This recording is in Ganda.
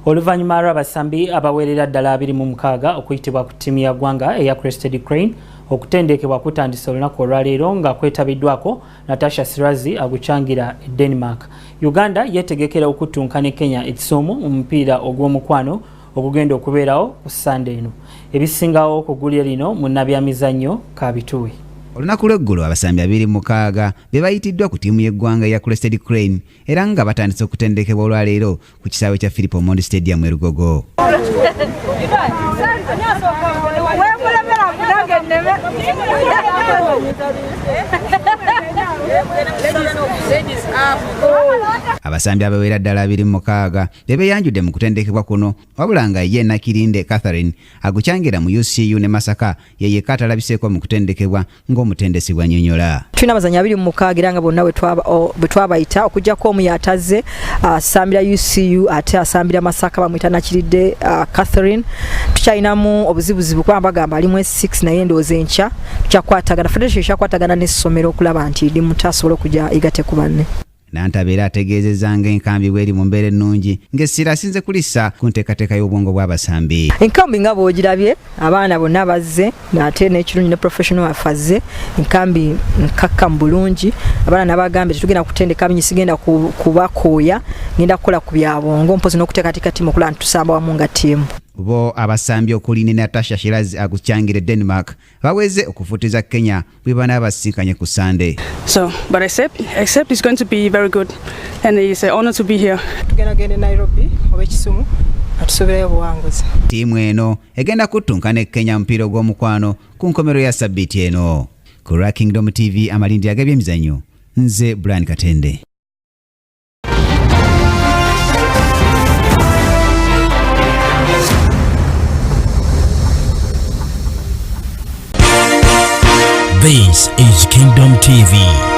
Oluvannyuma lw'abasambi abawerera ddala 26 okuyitibwa ku ttiimu ya ggwanga eya Crested Crane okutendekebwa kutandise olunaku olwaleero nga kwetabiddwako Natasha Sirazi aguchangira Denmark. Uganda yetegekera okuttunka ne Kenya ekisumu mu mupiira ogw'omukwano okugenda okubeerawo ku Sunday eno. Ebisingawo ku ggulire lino mu nnabyamizannyo Kabituwe. Olunaku lw'eggulo abasambi 26 be bayitiddwa ku ttiimu y'eggwanga ya Crested Crane era nga batandise okutendekebwa olwaleero ku kisaawe kya Philip Omondi Stadium e Lugogo. Abasambi abawera ddala 26 bebeyanjudde mu kutendekebwa kuno wabula nga ye Nakirinde Catherine aguchangira mu UCU ne Masaka yeye katalabiseeko mu kutendekebwa ng'omutendesi bw'annyonnyola. Tulina abazannyi 26 era nga bonna bwe twabayita okuggyako omu yataze asambira UCU ate asambira Masaka bamuyita Nakirinde Catherine. Tukyalinamu obuzibuzibu kuba bagamba alimu 6 naye ndowooza enkya tukyakwatagana federation ekyakwatagana n'essomero okulaba nti ndi muto asobola okujja igate ku banne. Nantabeera ategeezezza ng'enkambi bw'eri mu mbeera ennungi ng'essira asinze kulissa ku nteekateeka y'obwongo bw'abasambi. Enkambi nga bw'ogirabye abaana bonna bazze ate n'ekirungi ne professional afazze enkambi nkakkamu bulungi abaana n'abagambye tetugenda kutendeka binyi sigenda kubakooya ngenda kukola ku byabwongo mpozi n'okuteekateeka ttiimu okulaba nti tusamba wamu nga ttiimu. Bo abasambi okuli ne Natasha Shirazi aguchangira Denmark baweze okufutiza Kenya bwe banabasinkanye ku Sunday. So, but except it's going to be very good and it's an honor to be here. Tugenda Nairobi oba Kisumu atusobereyo buwanguzi. Tiimu eno egenda kuttunka ne Kenya mpira gw'omukwano ku nkomero ya Sabbiiti eno. Ku Kingdom TV amalindi ag'ebyemizannyo nze Brian Katende. This is Kingdom TV.